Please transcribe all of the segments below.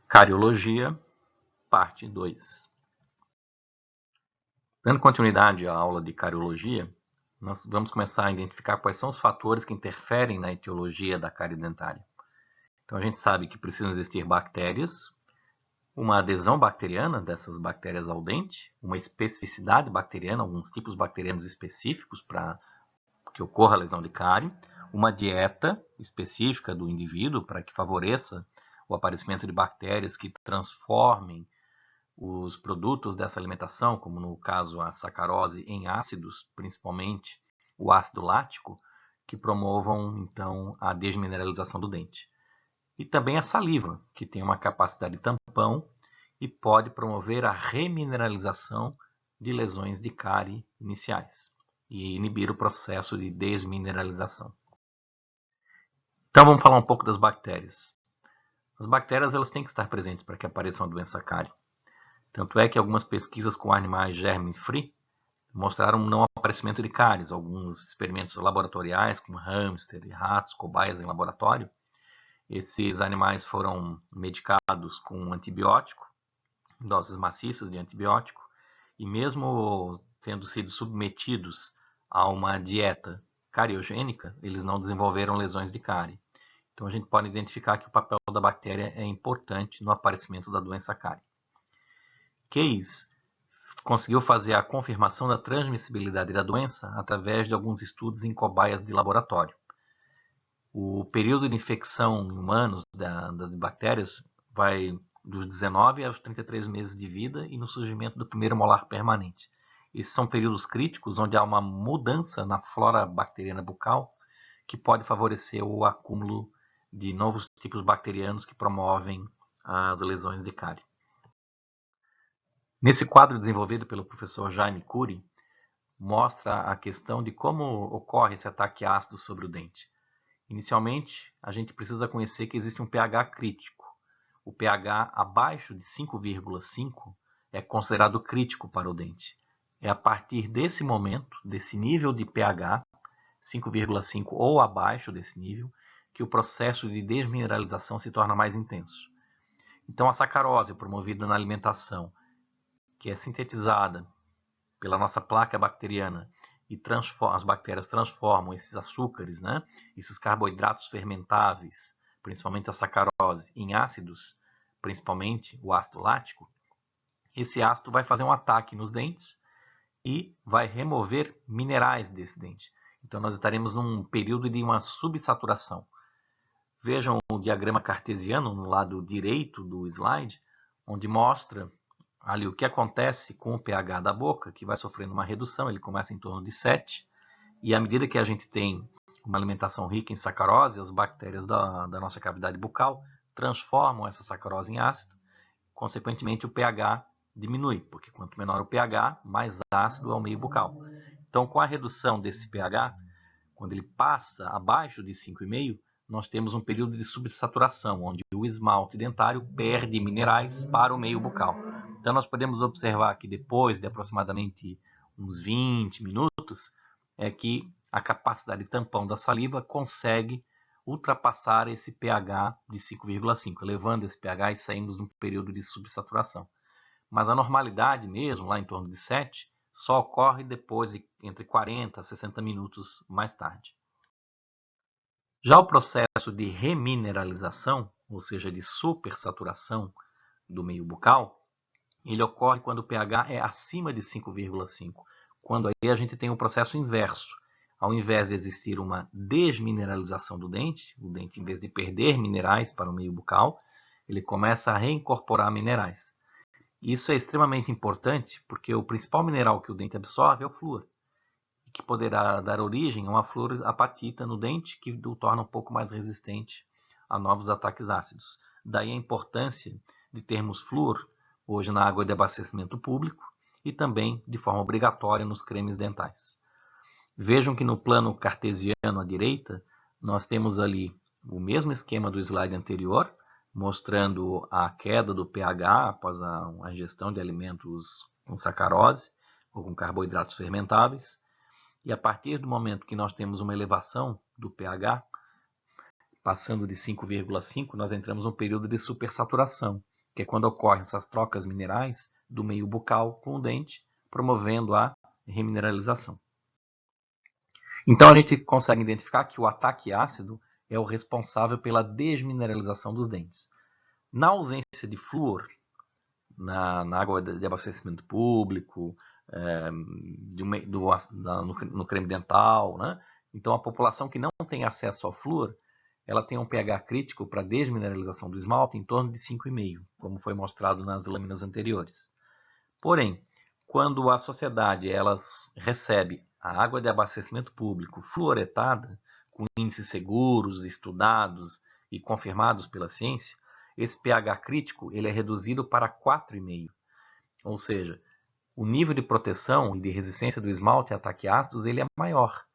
Cariologia, parte 2. Dando continuidade à aula de cariologia, nós vamos começar a identificar quais são os fatores que interferem na etiologia da cárie dentária. Então a gente sabe que precisam existir bactérias, uma adesão bacteriana dessas bactérias ao dente, uma especificidade bacteriana, alguns tipos bacterianos específicos para que ocorra a lesão de cárie, uma dieta específica do indivíduo para que favoreça o aparecimento de bactérias que transformem os produtos dessa alimentação, como no caso a sacarose, em ácidos, principalmente o ácido lático, que promovam então a desmineralização do dente. E também a saliva, que tem uma capacidade tampão e pode promover a remineralização de lesões de cárie iniciais e inibir o processo de desmineralização. Então vamos falar um pouco das bactérias. As bactérias elas têm que estar presentes para que apareça uma doença cárie. Tanto é que algumas pesquisas com animais germe-free mostraram não aparecimento de cáries. Alguns experimentos laboratoriais com hamster e ratos, cobaias em laboratório, esses animais foram medicados com antibiótico, doses maciças de antibiótico, e mesmo tendo sido submetidos a uma dieta cariogênica, eles não desenvolveram lesões de cárie. Então a gente pode identificar que o papel da bactéria é importante no aparecimento da doença cárie. Case conseguiu fazer a confirmação da transmissibilidade da doença através de alguns estudos em cobaias de laboratório. O período de infecção em humanos das bactérias vai dos 19 aos 33 meses de vida e no surgimento do primeiro molar permanente. Esses são períodos críticos onde há uma mudança na flora bacteriana bucal que pode favorecer o acúmulo de novos tipos bacterianos que promovem as lesões de cárie. Nesse quadro desenvolvido pelo professor Jaime Cury, mostra a questão de como ocorre esse ataque ácido sobre o dente. Inicialmente, a gente precisa conhecer que existe um pH crítico. O pH abaixo de 5,5 é considerado crítico para o dente. É a partir desse momento, desse nível de pH, 5,5 ou abaixo desse nível, que o processo de desmineralização se torna mais intenso. Então, a sacarose promovida na alimentação, que é sintetizada pela nossa placa bacteriana e as bactérias transformam esses açúcares, esses carboidratos fermentáveis, principalmente a sacarose, em ácidos, principalmente o ácido lático, esse ácido vai fazer um ataque nos dentes e vai remover minerais desse dente. Então nós estaremos num período de uma subsaturação. Vejam o diagrama cartesiano no lado direito do slide, onde mostra ali o que acontece com o pH da boca, que vai sofrendo uma redução, ele começa em torno de 7, e à medida que a gente tem uma alimentação rica em sacarose, as bactérias da nossa cavidade bucal transformam essa sacarose em ácido, consequentemente o pH diminui, porque quanto menor o pH, mais ácido é o meio bucal. Então, com a redução desse pH, quando ele passa abaixo de 5,5, nós temos um período de subsaturação, onde o esmalte dentário perde minerais para o meio bucal. Então nós podemos observar que depois de aproximadamente uns 20 minutos, é que a capacidade de tampão da saliva consegue ultrapassar esse pH de 5,5, elevando esse pH e saímos de um período de subsaturação. Mas a normalidade mesmo, lá em torno de 7, só ocorre depois de entre 40 a 60 minutos mais tarde. Já o processo de remineralização, ou seja, de supersaturação do meio bucal, ele ocorre quando o pH é acima de 5,5, quando aí a gente tem o processo inverso. Ao invés de existir uma desmineralização do dente, o dente, em vez de perder minerais para o meio bucal, ele começa a reincorporar minerais. Isso é extremamente importante porque o principal mineral que o dente absorve é o flúor, que poderá dar origem a uma fluorapatita no dente, que o torna um pouco mais resistente a novos ataques ácidos. Daí a importância de termos flúor hoje na água de abastecimento público e também de forma obrigatória nos cremes dentais. Vejam que no plano cartesiano à direita, nós temos ali o mesmo esquema do slide anterior, mostrando a queda do pH após a ingestão de alimentos com sacarose ou com carboidratos fermentáveis. E a partir do momento que nós temos uma elevação do pH, passando de 5,5, nós entramos num período de supersaturação, que é quando ocorrem essas trocas minerais do meio bucal com o dente, promovendo a remineralização. Então a gente consegue identificar que o ataque ácido é o responsável pela desmineralização dos dentes. Na ausência de flúor na água de abastecimento público, no creme dental, né? Então a população que não tem acesso ao flúor, ela tem um pH crítico para desmineralização do esmalte em torno de 5,5, como foi mostrado nas lâminas anteriores. Porém, quando a sociedade ela recebe a água de abastecimento público fluoretada, com índices seguros, estudados e confirmados pela ciência, esse pH crítico ele é reduzido para 4,5. Ou seja, o nível de proteção e de resistência do esmalte a ataques ácidos ele é maior.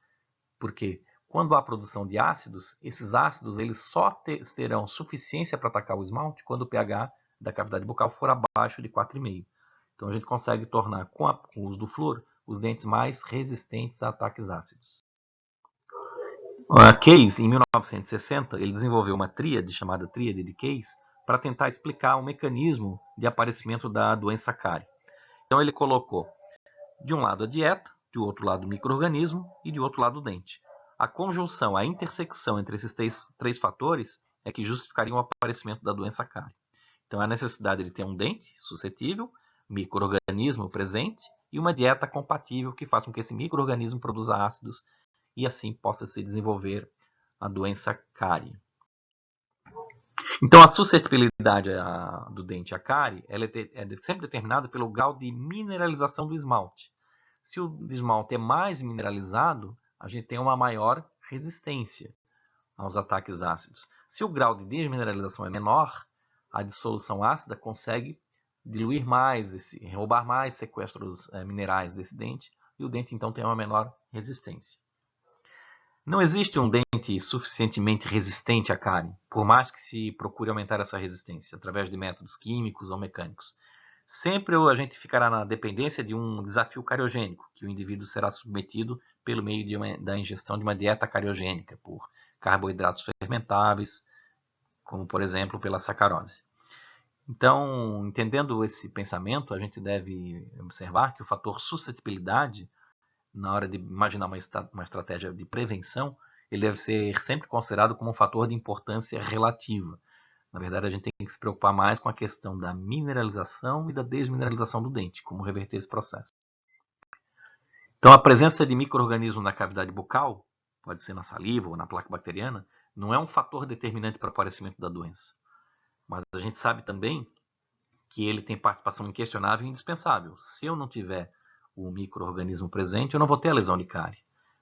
Porque quando há produção de ácidos, esses ácidos eles só terão suficiência para atacar o esmalte quando o pH da cavidade bucal for abaixo de 4,5. Então a gente consegue tornar, com o uso do flúor, os dentes mais resistentes a ataques ácidos. Case, em 1960, ele desenvolveu uma tríade chamada tríade de Case para tentar explicar o mecanismo de aparecimento da doença cárie. Então ele colocou de um lado a dieta, de outro lado o micro-organismo e de outro lado o dente. A conjunção, a intersecção entre esses três fatores é que justificariam o aparecimento da doença cárie. Então a necessidade de ter um dente suscetível, micro-organismo presente e uma dieta compatível que faça com que esse micro-organismo produza ácidos e assim possa se desenvolver a doença cárie. Então, a suscetibilidade do dente à cárie ela é sempre determinada pelo grau de mineralização do esmalte. Se o esmalte é mais mineralizado, a gente tem uma maior resistência aos ataques ácidos. Se o grau de desmineralização é menor, a dissolução ácida consegue diluir mais, roubar mais sequestros minerais desse dente, e o dente então tem uma menor resistência. Não existe um dente suficientemente resistente à cárie, por mais que se procure aumentar essa resistência através de métodos químicos ou mecânicos. Sempre a gente ficará na dependência de um desafio cariogênico, que o indivíduo será submetido pelo meio da ingestão de uma dieta cariogênica, por carboidratos fermentáveis, como por exemplo pela sacarose. Então, entendendo esse pensamento, a gente deve observar que o fator suscetibilidade, na hora de imaginar uma estratégia de prevenção, ele deve ser sempre considerado como um fator de importância relativa. Na verdade, a gente tem que se preocupar mais com a questão da mineralização e da desmineralização do dente, como reverter esse processo. Então, a presença de micro-organismos na cavidade bucal, pode ser na saliva ou na placa bacteriana, não é um fator determinante para o aparecimento da doença. Mas a gente sabe também que ele tem participação inquestionável e indispensável. Se eu não tiver o micro-organismo presente, eu não vou ter a lesão de cárie.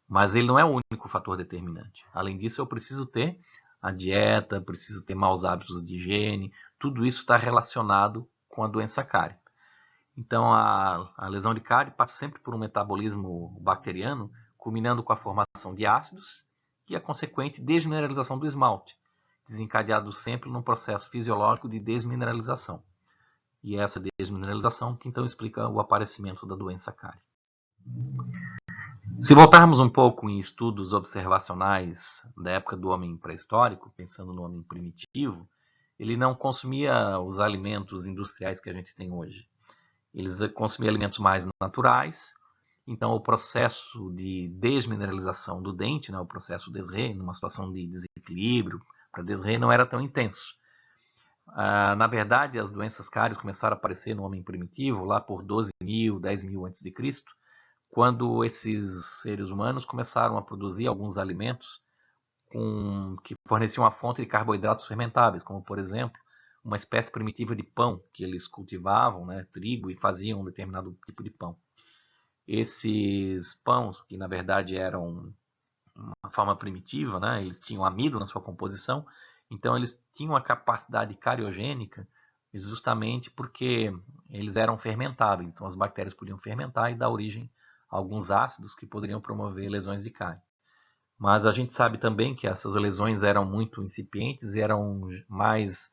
Mas ele não é o único fator determinante. Além disso, eu preciso ter a dieta, preciso ter maus hábitos de higiene, tudo isso está relacionado com a doença cárie. Então, a lesão de cárie passa sempre por um metabolismo bacteriano, culminando com a formação de ácidos e a consequente desmineralização do esmalte, desencadeado sempre num processo fisiológico de desmineralização. E é essa desmineralização que então explica o aparecimento da doença cárie. Se voltarmos um pouco em estudos observacionais da época do homem pré-histórico, pensando no homem primitivo, ele não consumia os alimentos industriais que a gente tem hoje. Eles consumiam alimentos mais naturais, então o processo de desmineralização do dente, o processo Desré, numa situação de desequilíbrio para Desré, não era tão intenso. Na verdade, as doenças cáries começaram a aparecer no homem primitivo lá por 12.000, 10.000 a.C., quando esses seres humanos começaram a produzir alguns alimentos que forneciam uma fonte de carboidratos fermentáveis, como, por exemplo, uma espécie primitiva de pão que eles cultivavam, trigo, e faziam um determinado tipo de pão. Esses pães, que na verdade eram uma forma primitiva, eles tinham amido na sua composição, então eles tinham a capacidade cariogênica justamente porque eles eram fermentáveis. Então as bactérias podiam fermentar e dar origem a alguns ácidos que poderiam promover lesões de cárie. Mas a gente sabe também que essas lesões eram muito incipientes e eram mais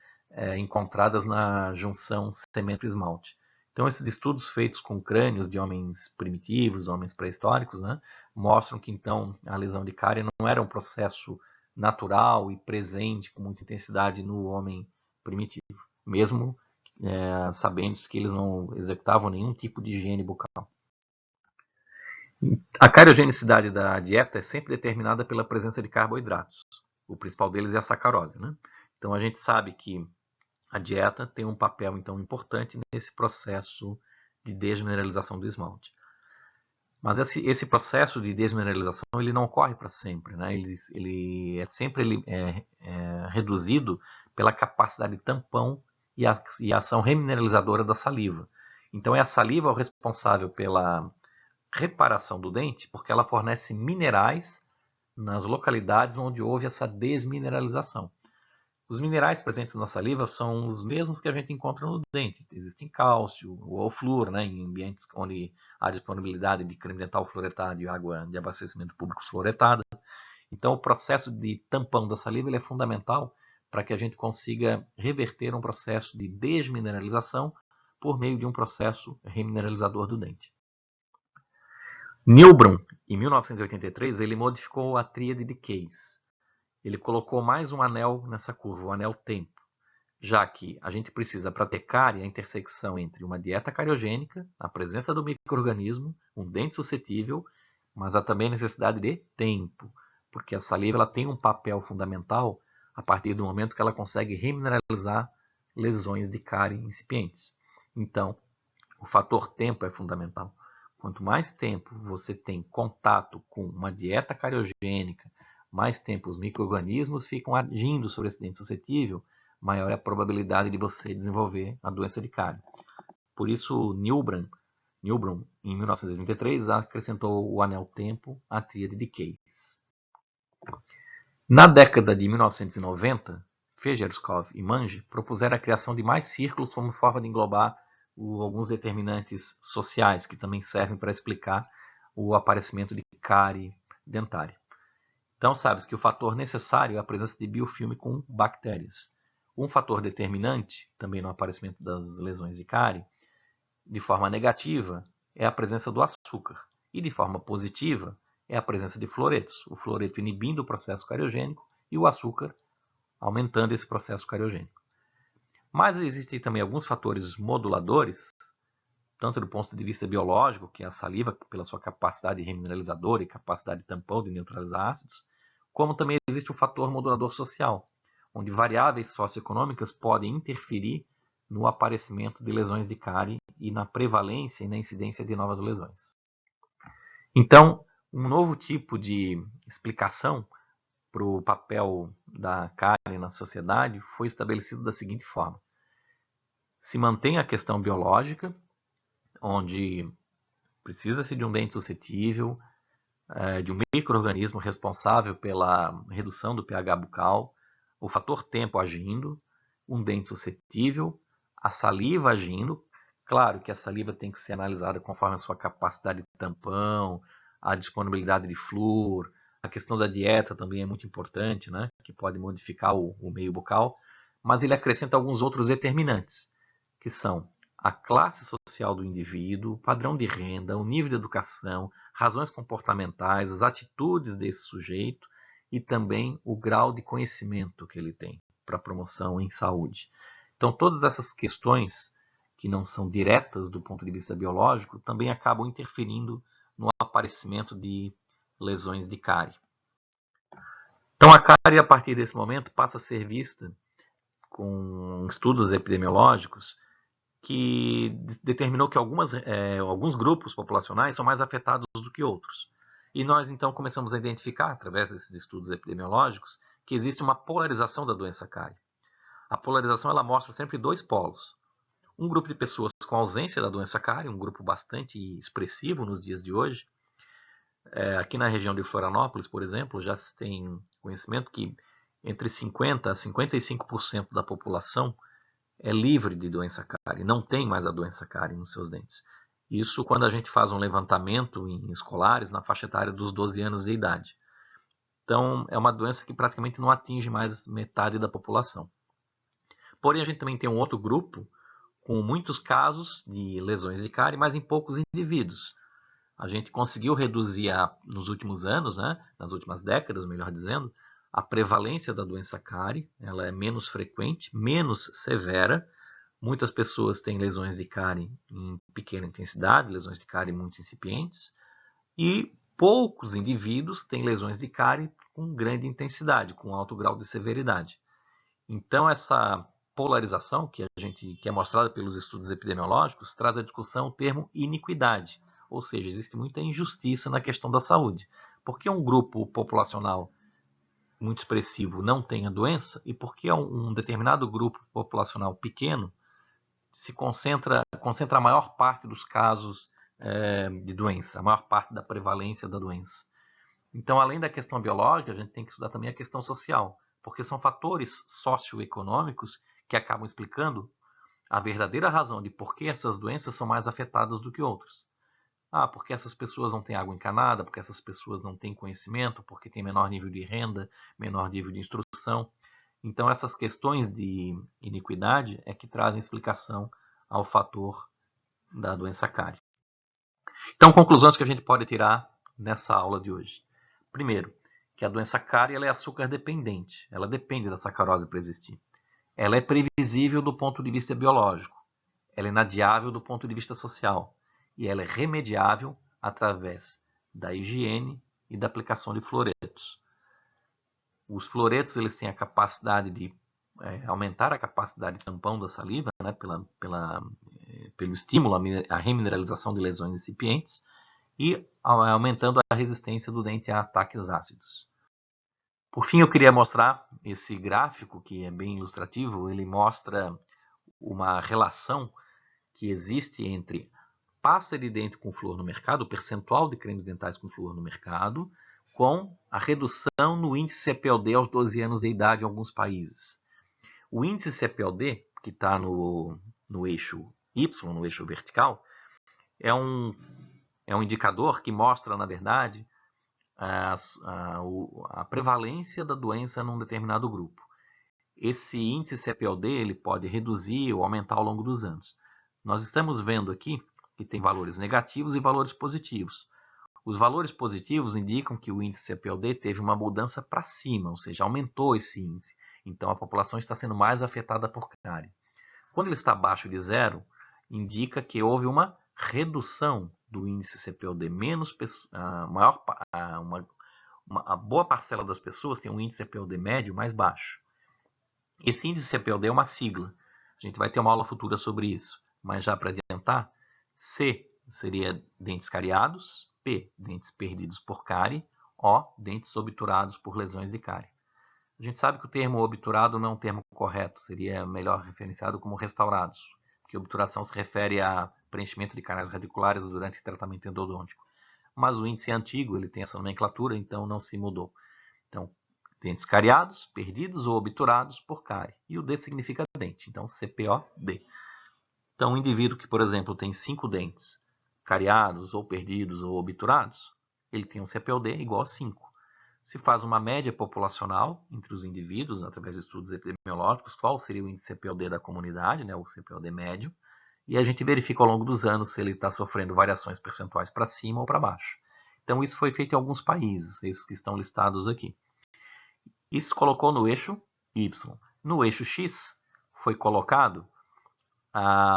encontradas na junção cemento-esmalte. Então esses estudos feitos com crânios de homens primitivos, homens pré-históricos, mostram que então a lesão de cárie não era um processo natural e presente com muita intensidade no homem primitivo, mesmo sabendo que eles não executavam nenhum tipo de higiene bucal. A cariogenicidade da dieta é sempre determinada pela presença de carboidratos. O principal deles é a sacarose, né? Então a gente sabe que a dieta tem um papel então importante nesse processo de desmineralização do esmalte. Mas esse processo de desmineralização ele não ocorre para sempre, né? Ele é sempre reduzido pela capacidade de tampão e a ação remineralizadora da saliva. Então é a saliva o responsável pela reparação do dente, porque ela fornece minerais nas localidades onde houve essa desmineralização. Os minerais presentes na saliva são os mesmos que a gente encontra no dente. Existem cálcio ou flúor, né, em ambientes onde há disponibilidade de creme dental fluoretado e água de abastecimento público fluoretada. Então, o processo de tampão da saliva ele é fundamental para que a gente consiga reverter um processo de desmineralização por meio de um processo remineralizador do dente. Nilbron, em 1983, ele modificou a tríade de Case. Ele colocou mais um anel nessa curva, o anel tempo, já que a gente precisa, para ter cárie, a intersecção entre uma dieta cariogênica, a presença do micro-organismo, um dente suscetível, mas há também a necessidade de tempo, porque a saliva ela tem um papel fundamental a partir do momento que ela consegue remineralizar lesões de cárie incipientes. Então, o fator tempo é fundamental. Quanto mais tempo você tem contato com uma dieta cariogênica, mais tempo os micro-organismos ficam agindo sobre esse dente suscetível, maior é a probabilidade de você desenvolver a doença de cárie. Por isso, Nilbron, em 1983, acrescentou o anel tempo à tríade de Case. Na década de 1990, Fejerskov e Mange propuseram a criação de mais círculos como forma de englobar alguns determinantes sociais que também servem para explicar o aparecimento de cárie dentária. Então, sabe-se que o fator necessário é a presença de biofilme com bactérias. Um fator determinante, também no aparecimento das lesões de cárie, de forma negativa, é a presença do açúcar. E de forma positiva, é a presença de fluoretos. O fluoreto inibindo o processo cariogênico e o açúcar aumentando esse processo cariogênico. Mas existem também alguns fatores moduladores, tanto do ponto de vista biológico, que é a saliva, pela sua capacidade remineralizadora e capacidade de tampão de neutralizar ácidos, como também existe um fator modulador social, onde variáveis socioeconômicas podem interferir no aparecimento de lesões de cárie e na prevalência e na incidência de novas lesões. Então, um novo tipo de explicação para o papel da cárie na sociedade foi estabelecido da seguinte forma. Se mantém a questão biológica, onde precisa-se de um dente suscetível, de um micro-organismo responsável pela redução do pH bucal, o fator tempo agindo, um dente suscetível, a saliva agindo. Claro que a saliva tem que ser analisada conforme a sua capacidade de tampão, a disponibilidade de flúor, a questão da dieta também é muito importante, né? Que pode modificar o meio bucal, mas ele acrescenta alguns outros determinantes, que são a classe social do indivíduo, o padrão de renda, o nível de educação, razões comportamentais, as atitudes desse sujeito e também o grau de conhecimento que ele tem para promoção em saúde. Então, todas essas questões que não são diretas do ponto de vista biológico também acabam interferindo no aparecimento de lesões de cárie. Então, a cárie, a partir desse momento, passa a ser vista com estudos epidemiológicos que determinou que alguns grupos populacionais são mais afetados do que outros. E nós, então, começamos a identificar, através desses estudos epidemiológicos, que existe uma polarização da doença cárie. A polarização ela mostra sempre dois polos. Um grupo de pessoas com ausência da doença cárie, um grupo bastante expressivo nos dias de hoje. Aqui na região de Florianópolis, por exemplo, já se tem conhecimento que entre 50% a 55% da população é livre de doença cárie, não tem mais a doença cárie nos seus dentes. Isso quando a gente faz um levantamento em escolares na faixa etária dos 12 anos de idade. Então, é uma doença que praticamente não atinge mais metade da população. Porém, a gente também tem um outro grupo com muitos casos de lesões de cárie, mas em poucos indivíduos. A gente conseguiu reduzir nos últimos anos, né, nas últimas décadas, melhor dizendo, a prevalência da doença cárie. Ela é menos frequente, menos severa, Muitas pessoas têm lesões de cárie em pequena intensidade, lesões de cárie muito incipientes, e poucos indivíduos têm lesões de cárie com grande intensidade, com alto grau de severidade. Então, essa polarização que é mostrada pelos estudos epidemiológicos traz à discussão o termo iniquidade, ou seja, existe muita injustiça na questão da saúde. Por que um grupo populacional muito expressivo não tem a doença e por que um determinado grupo populacional pequeno se concentra a maior parte dos casos de doença, a maior parte da prevalência da doença? Então, além da questão biológica, a gente tem que estudar também a questão social, porque são fatores socioeconômicos que acabam explicando a verdadeira razão de por que essas doenças são mais afetadas do que outras. Porque essas pessoas não têm água encanada, porque essas pessoas não têm conhecimento, porque têm menor nível de renda, menor nível de instrução. Então, essas questões de iniquidade é que trazem explicação ao fator da doença cárie. Então, conclusões que a gente pode tirar nessa aula de hoje. Primeiro, que a doença cárie ela é açúcar dependente, ela depende da sacarose para existir. Ela é previsível do ponto de vista biológico, ela é inadiável do ponto de vista social e ela é remediável através da higiene e da aplicação de fluoretos. Os fluoretos eles têm a capacidade de aumentar a capacidade de tampão da saliva, né, pelo estímulo à remineralização de lesões incipientes e aumentando a resistência do dente a ataques ácidos. Por fim, eu queria mostrar esse gráfico, que é bem ilustrativo. Ele mostra uma relação que existe entre pasta de dente com flúor no mercado, o percentual de cremes dentais com flúor no mercado, com a redução no índice CPOD aos 12 anos de idade em alguns países. O índice CPOD, que está no eixo Y, no eixo vertical, é um indicador que mostra, na verdade, a prevalência da doença num determinado grupo. Esse índice CPOD ele pode reduzir ou aumentar ao longo dos anos. Nós estamos vendo aqui que tem valores negativos e valores positivos. Os valores positivos indicam que o índice CPOD teve uma mudança para cima, ou seja, aumentou esse índice. Então, a população está sendo mais afetada por cárie. Quando ele está abaixo de zero, indica que houve uma redução do índice CPOD. A boa parcela das pessoas tem um índice CPOD médio mais baixo. Esse índice CPOD é uma sigla. A gente vai ter uma aula futura sobre isso. Mas já para adiantar, C seria dentes cariados, P, dentes perdidos por cárie, O, dentes obturados por lesões de cárie. A gente sabe que o termo obturado não é um termo correto, seria melhor referenciado como restaurados, porque obturação se refere a preenchimento de canais radiculares durante tratamento endodôntico. Mas o índice é antigo, ele tem essa nomenclatura, então não se mudou. Então, dentes cariados, perdidos ou obturados por cárie. E o D significa dente, então CPOD. Então, um indivíduo que, por exemplo, tem 5 dentes cariados, ou perdidos, ou obturados, ele tem um CPOD igual a 5. Se faz uma média populacional entre os indivíduos, através de estudos epidemiológicos, qual seria o índice CPOD da comunidade, né, o CPOD médio, e a gente verifica ao longo dos anos se ele está sofrendo variações percentuais para cima ou para baixo. Então, isso foi feito em alguns países, esses que estão listados aqui. Isso colocou no eixo Y. No eixo X, foi colocado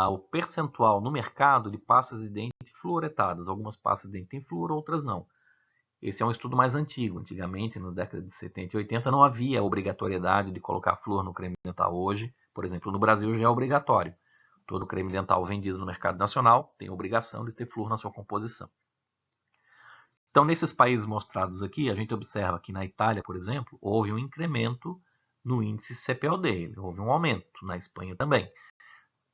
o percentual no mercado de pastas de dente fluoretadas. Algumas pastas de dente têm flúor, outras não. Esse é um estudo mais antigo. Antigamente, na década de 70 e 80, não havia obrigatoriedade de colocar flúor no creme dental. Hoje, por exemplo, no Brasil já é obrigatório. Todo creme dental vendido no mercado nacional tem a obrigação de ter flúor na sua composição. Então, nesses países mostrados aqui, a gente observa que na Itália, por exemplo, houve um incremento no índice CPOD, houve um aumento, na Espanha também.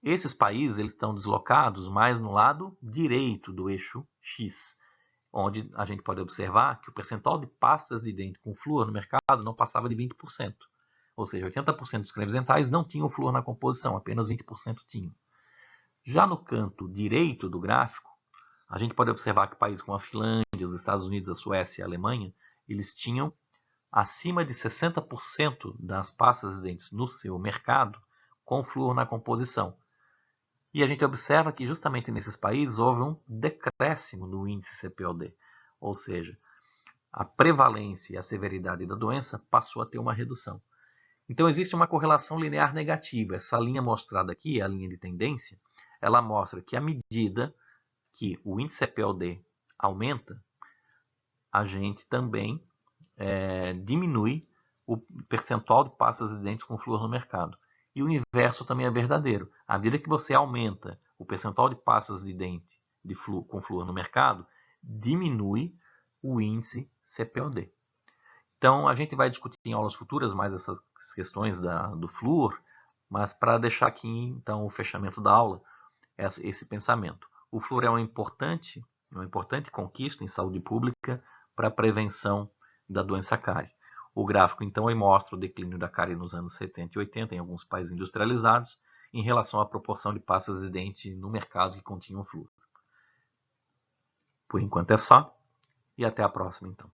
Esses países eles estão deslocados mais no lado direito do eixo X, onde a gente pode observar que o percentual de pastas de dente com flúor no mercado não passava de 20%. Ou seja, 80% dos cremes dentais não tinham flúor na composição, apenas 20% tinham. Já no canto direito do gráfico, a gente pode observar que países como a Finlândia, os Estados Unidos, a Suécia e a Alemanha, eles tinham acima de 60% das pastas de dentes no seu mercado com flúor na composição. E a gente observa que justamente nesses países houve um decréscimo no índice CPOD, ou seja, a prevalência e a severidade da doença passou a ter uma redução. Então, existe uma correlação linear negativa. Essa linha mostrada aqui, a linha de tendência, ela mostra que à medida que o índice CPOD aumenta, a gente também diminui o percentual de pastas de dentes com flúor no mercado. E o inverso também é verdadeiro. À medida que você aumenta o percentual de pastas de dente com flúor no mercado, diminui o índice CPOD. Então, a gente vai discutir em aulas futuras mais essas questões do flúor, mas para deixar aqui, então, o fechamento da aula, esse pensamento. O flúor é uma importante conquista em saúde pública para a prevenção da doença cárie. O gráfico, então, aí mostra o declínio da cárie nos anos 70 e 80 em alguns países industrializados em relação à proporção de pastas de dente no mercado que continham flúor. Por enquanto é só, e até a próxima, então.